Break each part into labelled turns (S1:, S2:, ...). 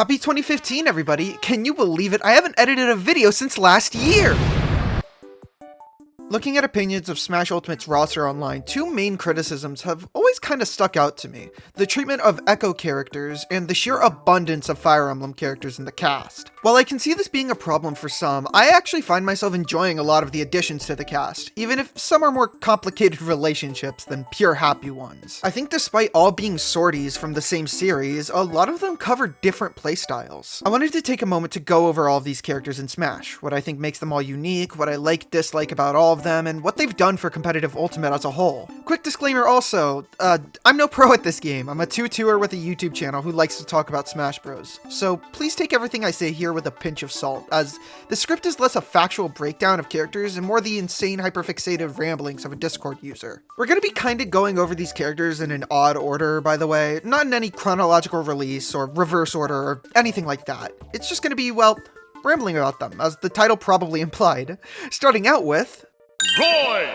S1: Happy 2015, everybody! Can you believe it? I haven't edited a video since last year! Looking at opinions of Smash Ultimate's roster online, two main criticisms have always kind of stuck out to me. The treatment of Echo characters, and the sheer abundance of Fire Emblem characters in the cast. While I can see this being a problem for some, I actually find myself enjoying a lot of the additions to the cast, even if some are more complicated relationships than pure happy ones. I think despite all being sorties from the same series, a lot of them cover different playstyles. I wanted to take a moment to go over all of these characters in Smash, what I think makes them all unique, what I dislike about all of them, and what they've done for competitive Ultimate as a whole. Quick disclaimer also, I'm no pro at this game. I'm a 2-2er with a YouTube channel who likes to talk about Smash Bros. So please take everything I say here with a pinch of salt, as the script is less a factual breakdown of characters and more the insane hyperfixated ramblings of a Discord user. We're gonna be kinda going over these characters in an odd order, by the way, not in any chronological release or reverse order or anything like that. It's just gonna be, well, rambling about them, as the title probably implied. Starting out with Roy!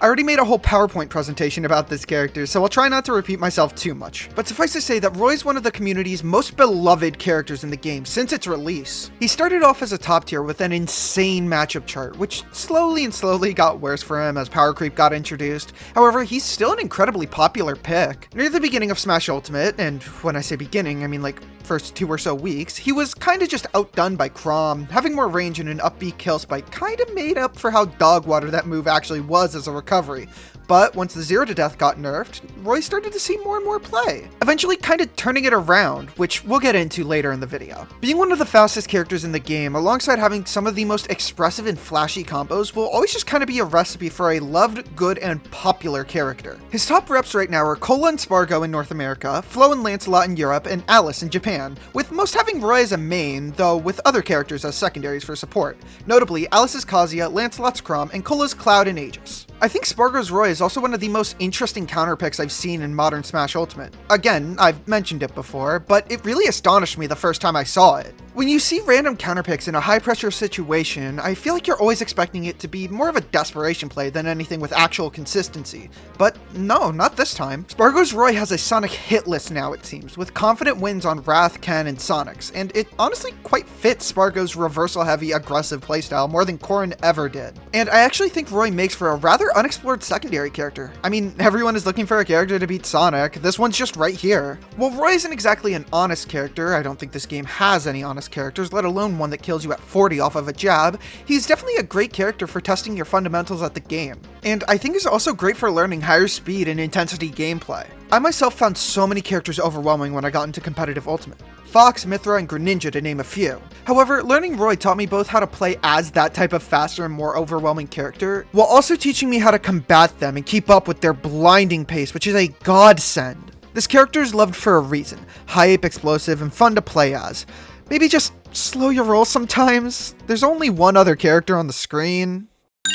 S1: I already made a whole PowerPoint presentation about this character, so I'll try not to repeat myself too much. But suffice to say that Roy's one of the community's most beloved characters in the game since its release. He started off as a top tier with an insane matchup chart, which slowly got worse for him as power creep got introduced. However, he's still an incredibly popular pick. Near the beginning of Smash Ultimate, and when I say beginning, I mean like first 2 or so weeks, he was kinda just outdone by Chrom. Having more range and an upbeat kill spike kinda made up for how dog water that move actually was as a recovery. But once the 0 to death got nerfed, Roy started to see more and more play, eventually kinda turning it around, which we'll get into later in the video. Being one of the fastest characters in the game, alongside having some of the most expressive and flashy combos, will always just kinda be a recipe for a loved, good, and popular character. His top reps right now are Cola and Spargo in North America, Flo and Lancelot in Europe, and Alice in Japan, with most having Roy as a main, though with other characters as secondaries for support, notably Alice's Kazuya, Lancelot's Chrom, and Cola's Cloud and Aegis. I think Spargo's Roy is also one of the most interesting counter picks I've seen in modern Smash Ultimate. Again, I've mentioned it before, but it really astonished me the first time I saw it. When you see random counter picks in a high pressure situation, I feel like you're always expecting it to be more of a desperation play than anything with actual consistency. But no, not this time. Spargo's Roy has a Sonic hit list now, it seems, with confident wins on Wrath, Ken, and Sonics, and it honestly quite fits Spargo's reversal heavy aggressive playstyle more than Corrin ever did. And I actually think Roy makes for a rather unexplored secondary character. I mean, everyone is looking for a character to beat Sonic, this one's just right here. While Roy isn't exactly an honest character, I don't think this game has any honest characters, let alone one that kills you at 40 off of a jab, he's definitely a great character for testing your fundamentals at the game. And I think he's also great for learning higher speed and intensity gameplay. I myself found so many characters overwhelming when I got into competitive Ultimate. Fox, Mythra, and Greninja to name a few. However, learning Roy taught me both how to play as that type of faster and more overwhelming character, while also teaching me how to combat them and keep up with their blinding pace, which is a godsend. This character is loved for a reason, hype, explosive, and fun to play as. Maybe just slow your roll sometimes. There's only one other character on the screen.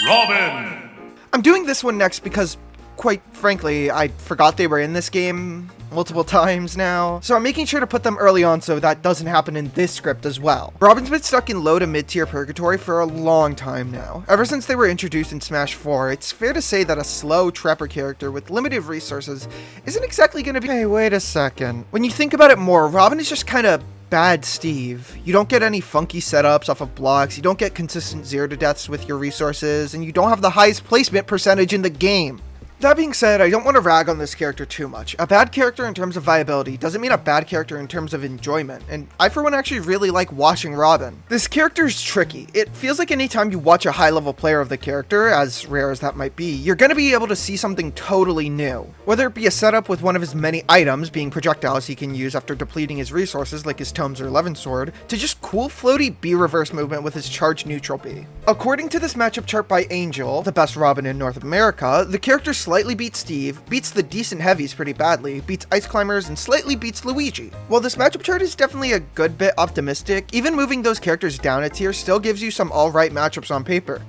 S1: Robin! I'm doing this one next because, quite frankly, I forgot they were in this game multiple times now, so I'm making sure to put them early on so that doesn't happen in this script as well. Robin's been stuck in low to mid-tier purgatory for a long time now. Ever since they were introduced in Smash 4, it's fair to say that a slow trapper character with limited resources isn't exactly gonna be— Hey, wait a second. When you think about it more, Robin is just kinda bad Steve. You don't get any funky setups off of blocks, you don't get consistent 0 to deaths with your resources, and you don't have the highest placement percentage in the game. That being said, I don't want to rag on this character too much. A bad character in terms of viability doesn't mean a bad character in terms of enjoyment, and I for one actually really like watching Robin. This character is tricky. It feels like anytime you watch a high-level player of the character, as rare as that might be, you're going to be able to see something totally new. Whether it be a setup with one of his many items, being projectiles he can use after depleting his resources like his Tomes or Levin Sword, to just cool floaty B reverse movement with his charged neutral B. According to this matchup chart by Angel, the best Robin in North America, the character slightly beats Steve, beats the decent heavies pretty badly, beats Ice Climbers, and slightly beats Luigi. While this matchup chart is definitely a good bit optimistic, even moving those characters down a tier still gives you some alright matchups on paper.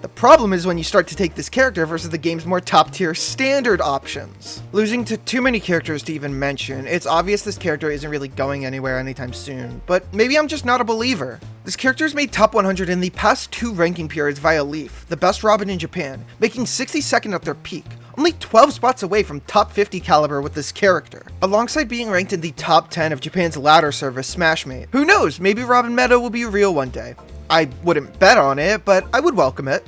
S1: The problem is when you start to take this character versus the game's more top-tier standard options. Losing to too many characters to even mention, it's obvious this character isn't really going anywhere anytime soon, but maybe I'm just not a believer. This character's made top 100 in the past 2 ranking periods via Leaf, the best Robin in Japan, making 62nd at their peak, only 12 spots away from top 50 caliber with this character, alongside being ranked in the top 10 of Japan's ladder service Smashmate. Who knows, maybe Robin meta will be real one day. I wouldn't bet on it, but I would welcome it.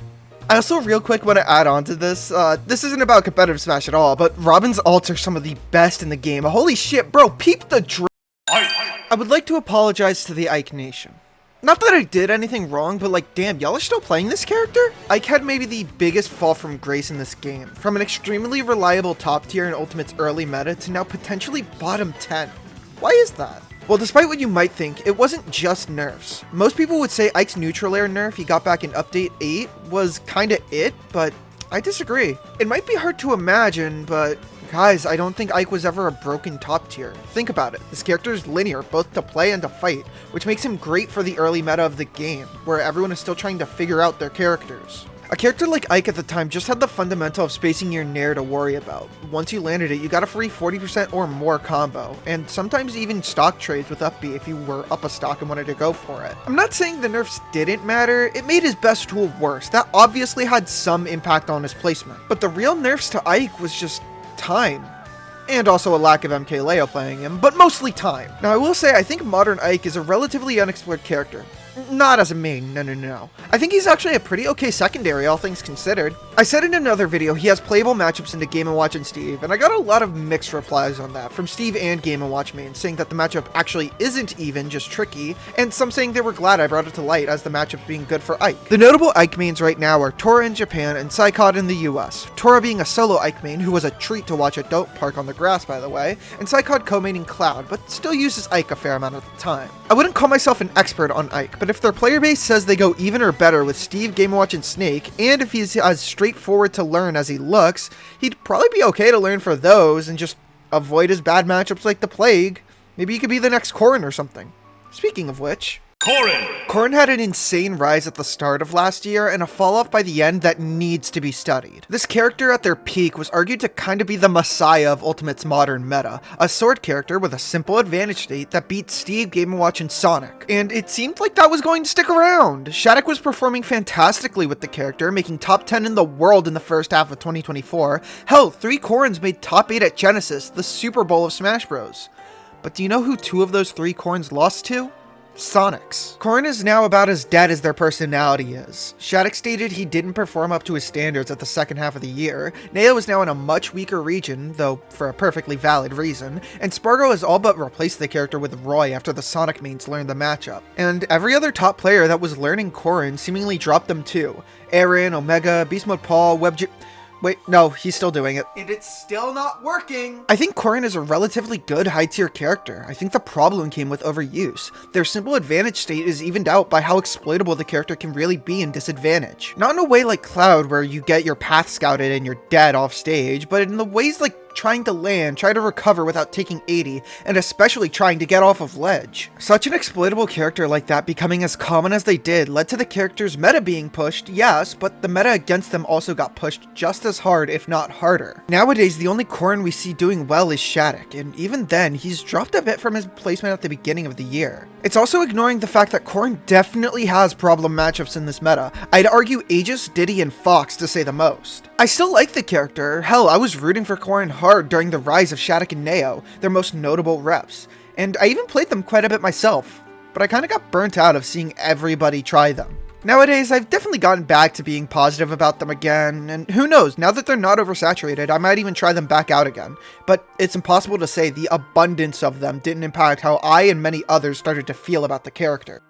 S1: I also real quick want to add on to this, this isn't about competitive Smash at all, but Robin's ults are some of the best in the game. Holy shit, bro, peep the I would like to apologize to the Ike Nation. Not that I did anything wrong, but like, damn, y'all are still playing this character? Ike had maybe the biggest fall from grace in this game, from an extremely reliable top tier in Ultimate's early meta to now potentially bottom 10. Why is that? Well, despite what you might think, it wasn't just nerfs. Most people would say Ike's neutral air nerf he got back in Update 8 was kinda it, but I disagree. It might be hard to imagine, but guys, I don't think Ike was ever a broken top tier. Think about it. This character is linear, both to play and to fight, which makes him great for the early meta of the game, where everyone is still trying to figure out their characters. A character like Ike at the time just had the fundamental of spacing your nair to worry about. Once you landed it, you got a free 40% or more combo, and sometimes even stock trades with up B if you were up a stock and wanted to go for it. I'm not saying the nerfs didn't matter, it made his best tool worse. That obviously had some impact on his placement. But the real nerfs to Ike was just time. And also a lack of MK Leo playing him, but mostly time. Now I will say I think modern Ike is a relatively unexplored character. Not as a main, no. I think he's actually a pretty okay secondary, all things considered. I said in another video he has playable matchups into Game & Watch and Steve, and I got a lot of mixed replies on that, from Steve and Game & Watch mains, saying that the matchup actually isn't even, just tricky, and some saying they were glad I brought it to light as the matchup being good for Ike. The notable Ike mains right now are Tora in Japan and Psychod in the US, Tora being a solo Ike main who was a treat to watch at Don't Park on the grass, by the way, and Psychod co-maining Cloud, but still uses Ike a fair amount of the time. I wouldn't call myself an expert on Ike, but if their player base says they go even or better with Steve, Game & Watch, and Snake, and if he's as straightforward to learn as he looks, he'd probably be okay to learn for those and just avoid his bad matchups like the Plague. Maybe he could be the next Corrin or something. Speaking of which, Corrin had an insane rise at the start of last year and a fall-off by the end that needs to be studied. This character at their peak was argued to kinda be the messiah of Ultimate's modern meta, a sword character with a simple advantage state that beat Steve, Game & Watch, and Sonic. And it seemed like that was going to stick around. Shattuck was performing fantastically with the character, making top 10 in the world in the first half of 2024. Hell, 3 Corrins made top 8 at Genesis, the Super Bowl of Smash Bros. But do you know who 2 of those 3 Corrins lost to? Sonics. Corrin is now about as dead as their personality is. Shattuck stated he didn't perform up to his standards at the second half of the year, Neo is now in a much weaker region, though for a perfectly valid reason, and Spargo has all but replaced the character with Roy after the Sonic mains learned the matchup. And every other top player that was learning Corrin seemingly dropped them too. Aaron, Omega, Beast Mode Paul, Wait, no, he's still doing it. And it's still not working! I think Corrin is a relatively good high-tier character. I think the problem came with overuse. Their simple advantage state is evened out by how exploitable the character can really be in disadvantage. Not in a way like Cloud, where you get your path scouted and you're dead off stage, but in the ways like trying to land, try to recover without taking 80, and especially trying to get off of ledge. Such an exploitable character like that becoming as common as they did led to the character's meta being pushed, yes, but the meta against them also got pushed just as hard, if not harder. Nowadays, the only Corrin we see doing well is Shattuck, and even then, he's dropped a bit from his placement at the beginning of the year. It's also ignoring the fact that Corrin definitely has problem matchups in this meta. I'd argue Aegis, Diddy, and Fox to say the most. I still like the character. Hell, I was rooting for Corrin hard during the rise of Shattuck and Neo, their most notable reps. And I even played them quite a bit myself, but I kinda got burnt out of seeing everybody try them. Nowadays, I've definitely gotten back to being positive about them again, and who knows, now that they're not oversaturated, I might even try them back out again. But it's impossible to say the abundance of them didn't impact how I and many others started to feel about the character.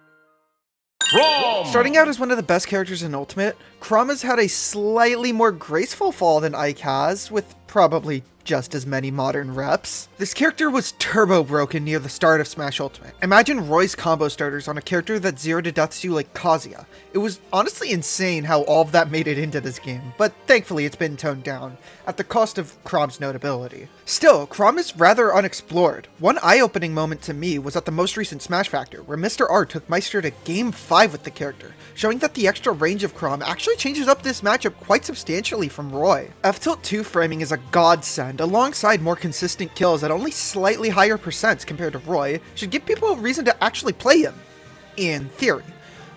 S1: Chrom! Starting out as one of the best characters in Ultimate, Chrom has had a slightly more graceful fall than Ike has, with probably just as many modern reps. This character was turbo broken near the start of Smash Ultimate. Imagine Roy's combo starters on a character that 0 to deaths you like Kazuya. It was honestly insane how all of that made it into this game, but thankfully it's been toned down, at the cost of Chrom's notability. Still, Chrom is rather unexplored. One eye-opening moment to me was at the most recent Smash Factor, where Mr. R took Meister to Game 5 with the character, showing that the extra range of Chrom actually changes up this matchup quite substantially from Roy. F-Tilt 2 framing is a godsend, alongside more consistent kills at only slightly higher percents compared to Roy, should give people a reason to actually play him. In theory.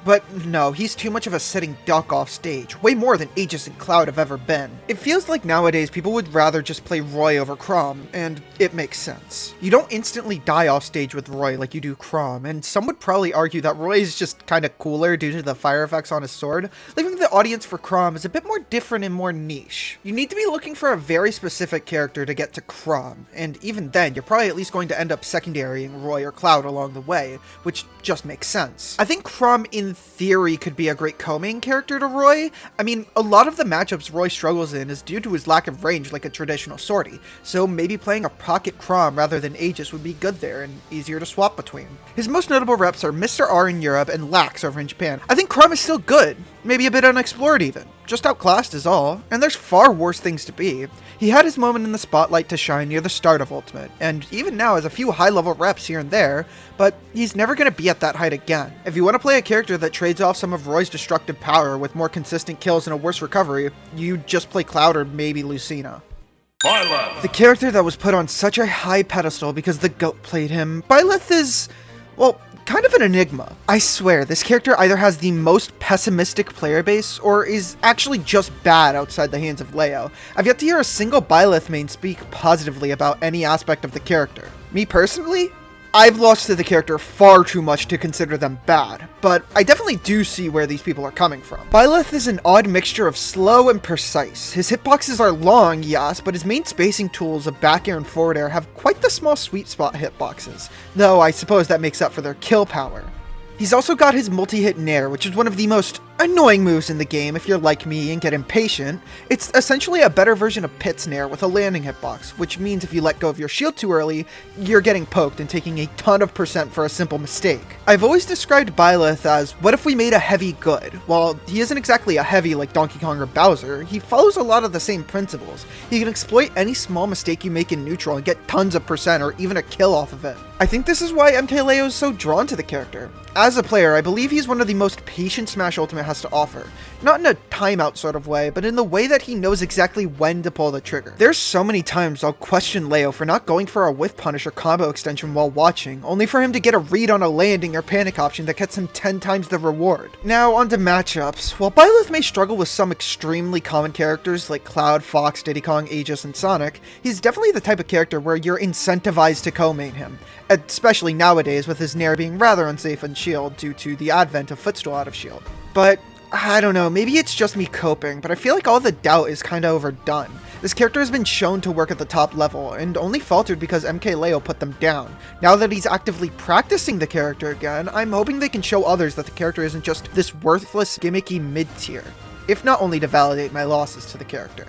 S1: But no, he's too much of a sitting duck off stage, way more than Aegis and Cloud have ever been. It feels like nowadays people would rather just play Roy over Chrom, and it makes sense. You don't instantly die off stage with Roy like you do Chrom, and some would probably argue that Roy is just kinda cooler due to the fire effects on his sword, leaving the audience for Chrom is a bit more different and more niche. You need to be looking for a very specific character to get to Chrom, and even then, you're probably at least going to end up secondarying Roy or Cloud along the way, which just makes sense. I think Chrom in theory could be a great co-main character to Roy. I mean, a lot of the matchups Roy struggles in is due to his lack of range like a traditional swordy, so maybe playing a pocket Chrom rather than Aegis would be good there and easier to swap between. His most notable reps are Mr. R in Europe and Lax over in Japan. I think Chrom is still good, maybe a bit unexplored even. Just outclassed is all, and there's far worse things to be. He had his moment in the spotlight to shine near the start of Ultimate, and even now has a few high-level reps here and there, but he's never going to be at that height again. If you want to play a character that trades off some of Roy's destructive power with more consistent kills and a worse recovery, you just play Cloud or maybe Lucina.
S2: Byleth.
S1: The character that was put on such a high pedestal because the GOAT played him, Byleth is, well, kind of an enigma. I swear, this character either has the most pessimistic player base or is actually just bad outside the hands of Leo. I've yet to hear a single Byleth main speak positively about any aspect of the character. Me personally, I've lost to the character far too much to consider them bad, but I definitely do see where these people are coming from. Byleth is an odd mixture of slow and precise. His hitboxes are long, yes, but his main spacing tools of back air and forward air have quite the small sweet spot hitboxes, though I suppose that makes up for their kill power. He's also got his multi-hit nair, which is one of the most annoying moves in the game if you're like me and get impatient. It's essentially a better version of Pit's nair with a landing hitbox, which means if you let go of your shield too early, you're getting poked and taking a ton of percent for a simple mistake. I've always described Byleth as, what if we made a heavy good? While he isn't exactly a heavy like Donkey Kong or Bowser, he follows a lot of the same principles. He can exploit any small mistake you make in neutral and get tons of percent or even a kill off of it. I think this is why MKLeo is so drawn to the character. As a player, I believe he's one of the most patient Smash Ultimate has to offer. Not in a timeout sort of way, but in the way that he knows exactly when to pull the trigger. There's so many times I'll question Leo for not going for a whiff punish or combo extension while watching, only for him to get a read on a landing or panic option that gets him 10 times the reward. Now, onto matchups. While Byleth may struggle with some extremely common characters like Cloud, Fox, Diddy Kong, Aegis, and Sonic, he's definitely the type of character where you're incentivized to co-main him, especially nowadays with his nair being rather unsafe on shield due to the advent of footstool out of shield. But I don't know, maybe it's just me coping, but I feel like all the doubt is kinda overdone. This character has been shown to work at the top level, and only faltered because MKLeo put them down. Now that he's actively practicing the character again, I'm hoping they can show others that the character isn't just this worthless, gimmicky mid-tier, if not only to validate my losses to the character.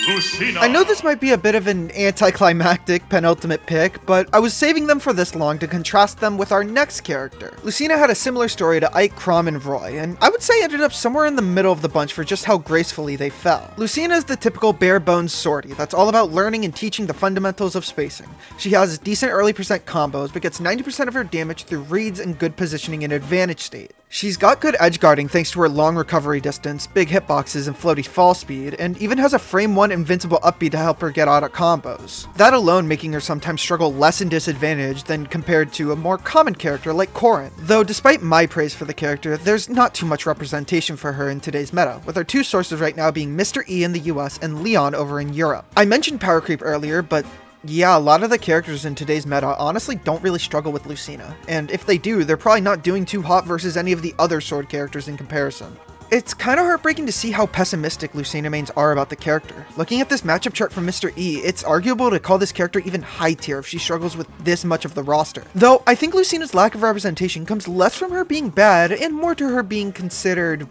S2: Lucina.
S1: I know this might be a bit of an anticlimactic penultimate pick, but I was saving them for this long to contrast them with our next character. Lucina had a similar story to Ike, Chrom, and Roy, and I would say ended up somewhere in the middle of the bunch for just how gracefully they fell. Lucina is the typical bare-bones swordy that's all about learning and teaching the fundamentals of spacing. She has decent early percent combos, but gets 90% of her damage through reads and good positioning in advantage state. She's got good edge guarding thanks to her long recovery distance, big hitboxes, and floaty fall speed, and even has a frame 1 invincible upbeat to help her get out of combos. That alone making her sometimes struggle less in disadvantage than compared to a more common character like Corrin. Though despite my praise for the character, there's not too much representation for her in today's meta, with our two sources right now being Mr. E in the US and Leon over in Europe. I mentioned power creep earlier, but yeah, a lot of the characters in today's meta honestly don't really struggle with Lucina, and if they do, they're probably not doing too hot versus any of the other sword characters in comparison. It's kind of heartbreaking to see how pessimistic Lucina mains are about the character. Looking at this matchup chart from Mr. E, it's arguable to call this character even high tier if she struggles with this much of the roster. Though, I think Lucina's lack of representation comes less from her being bad and more to her being considered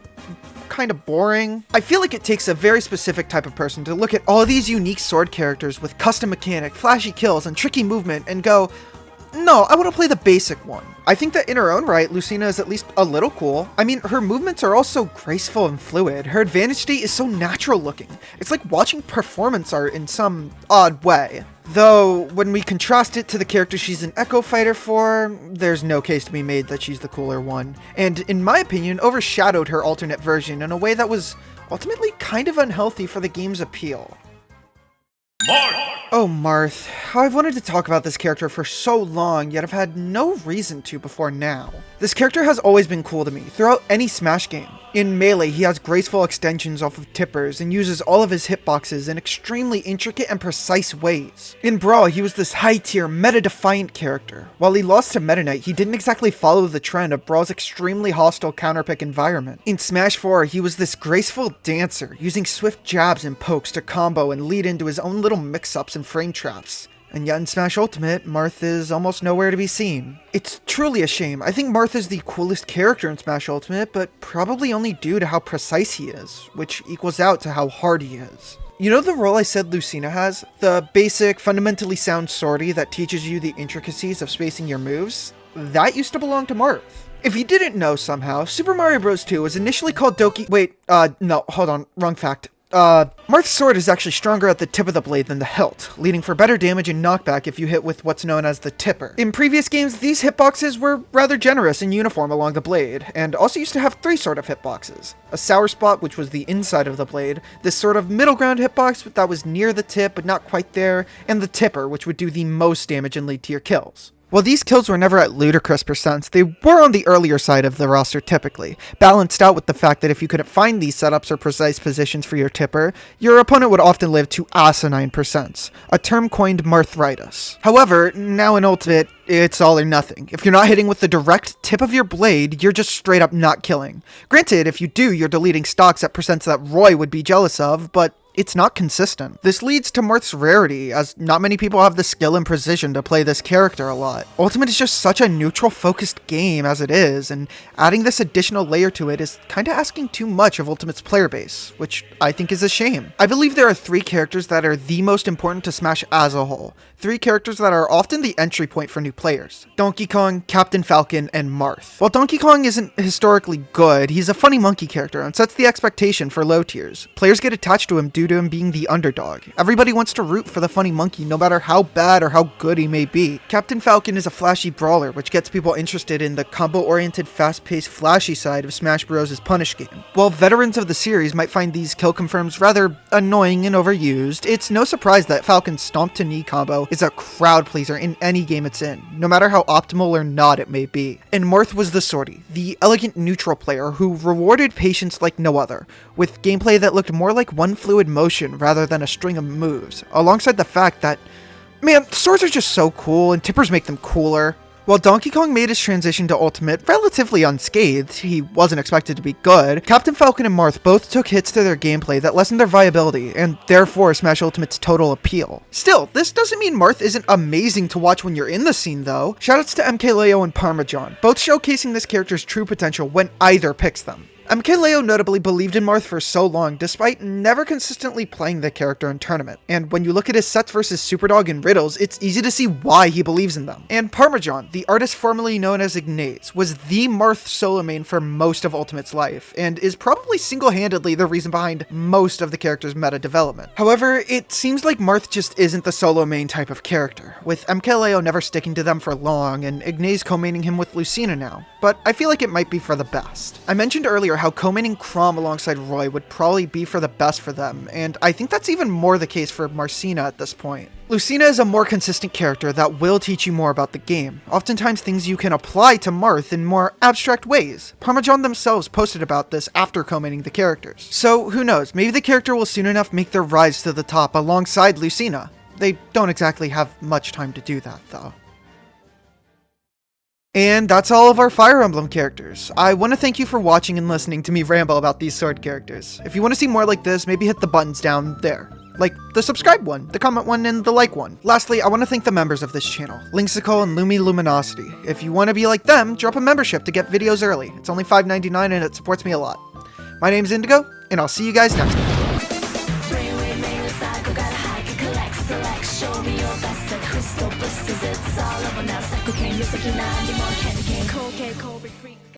S1: kind of boring. I feel like it takes a very specific type of person to look at all these unique sword characters with custom mechanic, flashy kills, and tricky movement and go, no, I want to play the basic one. I think that in her own right, Lucina is at least a little cool. I mean, her movements are also graceful and fluid. Her advantage state is so natural looking. It's like watching performance art in some odd way. Though, when we contrast it to the character she's an Echo Fighter for, there's no case to be made that she's the cooler one. And in my opinion, overshadowed her alternate version in a way that was ultimately kind of unhealthy for the game's appeal.
S2: Marth.
S1: Oh, Marth. How I've wanted to talk about this character for so long, yet I've had no reason to before now. This character has always been cool to me, throughout any Smash game. In Melee, he has graceful extensions off of tippers and uses all of his hitboxes in extremely intricate and precise ways. In Brawl, he was this high-tier, meta-defiant character. While he lost to Meta Knight, he didn't exactly follow the trend of Brawl's extremely hostile counterpick environment. In Smash 4, he was this graceful dancer, using swift jabs and pokes to combo and lead into his own little mix-ups and frame traps. And yet in Smash Ultimate, Marth is almost nowhere to be seen. It's truly a shame. I think Marth is the coolest character in Smash Ultimate, but probably only due to how precise he is, which equals out to how hard he is. You know the role I said Lucina has? The basic, fundamentally sound sortie that teaches you the intricacies of spacing your moves? That used to belong to Marth. If you didn't know somehow, Super Mario Bros. 2 was initially called no, hold on, wrong fact. Marth's sword is actually stronger at the tip of the blade than the hilt, leading for better damage and knockback if you hit with what's known as the tipper. In previous games, these hitboxes were rather generous and uniform along the blade, and also used to have three sort of hitboxes. A sour spot, which was the inside of the blade, this sort of middle ground hitbox that was near the tip but not quite there, and the tipper, which would do the most damage and lead to your kills. While these kills were never at ludicrous percents, they were on the earlier side of the roster typically, balanced out with the fact that if you couldn't find these setups or precise positions for your tipper, your opponent would often live to asinine percents, a term coined Marthritis. However, now in Ultimate, it's all or nothing. If you're not hitting with the direct tip of your blade, you're just straight up not killing. Granted, if you do, you're deleting stocks at percents that Roy would be jealous of, but it's not consistent. This leads to Marth's rarity, as not many people have the skill and precision to play this character a lot. Ultimate is just such a neutral-focused game as it is, and adding this additional layer to it is kinda asking too much of Ultimate's player base, which I think is a shame. I believe there are three characters that are the most important to Smash as a whole. Three characters that are often the entry point for new players: Donkey Kong, Captain Falcon, and Marth. While Donkey Kong isn't historically good, he's a funny monkey character and sets the expectation for low tiers. Players get attached to him due to him being the underdog. Everybody wants to root for the funny monkey no matter how bad or how good he may be. Captain Falcon is a flashy brawler, which gets people interested in the combo-oriented, fast-paced, flashy side of Smash Bros.'s Punish game. While veterans of the series might find these kill confirms rather annoying and overused, it's no surprise that Falcon's stomp to knee combo is a crowd pleaser in any game it's in, no matter how optimal or not it may be. And Marth was the sortie, the elegant neutral player who rewarded patience like no other, with gameplay that looked more like one fluid motion rather than a string of moves, alongside the fact that, man, swords are just so cool and tippers make them cooler. While Donkey Kong made his transition to Ultimate relatively unscathed, he wasn't expected to be good, Captain Falcon and Marth both took hits to their gameplay that lessened their viability, and therefore Smash Ultimate's total appeal. Still, this doesn't mean Marth isn't amazing to watch when you're in the scene though. Shoutouts to MKLeo and Parmesan, both showcasing this character's true potential when either picks them. MKLeo notably believed in Marth for so long despite never consistently playing the character in tournament, and when you look at his sets versus Superdog and Riddles, it's easy to see why he believes in them. And Parmesan, the artist formerly known as Ignace, was the Marth solo main for most of Ultimate's life, and is probably single-handedly the reason behind most of the character's meta development. However, it seems like Marth just isn't the solo main type of character, with MKLeo never sticking to them for long, and Ignace co-maining him with Lucina now, but I feel like it might be for the best. I mentioned earlier how co-maining Chrom alongside Roy would probably be for the best for them, and I think that's even more the case for Marcina at this point. Lucina is a more consistent character that will teach you more about the game, oftentimes things you can apply to Marth in more abstract ways. Parmesan themselves posted about this after co-maining the characters. So who knows, maybe the character will soon enough make their rise to the top alongside Lucina. They don't exactly have much time to do that though. And that's all of our Fire Emblem characters. I want to thank you for watching and listening to me ramble about these sword characters. If you want to see more like this, maybe hit the buttons down there. Like the subscribe one, the comment one, and the like one. Lastly, I want to thank the members of this channel, Linksicle and Luminosity. If you want to be like them, drop a membership to get videos early. It's only $5.99 and it supports me a lot. My name's Indigo, and I'll see you guys next time. Show me your best, crystal blisters, it's all over now. Psycho cane, music, candy more candy cane, cold, cold, freak.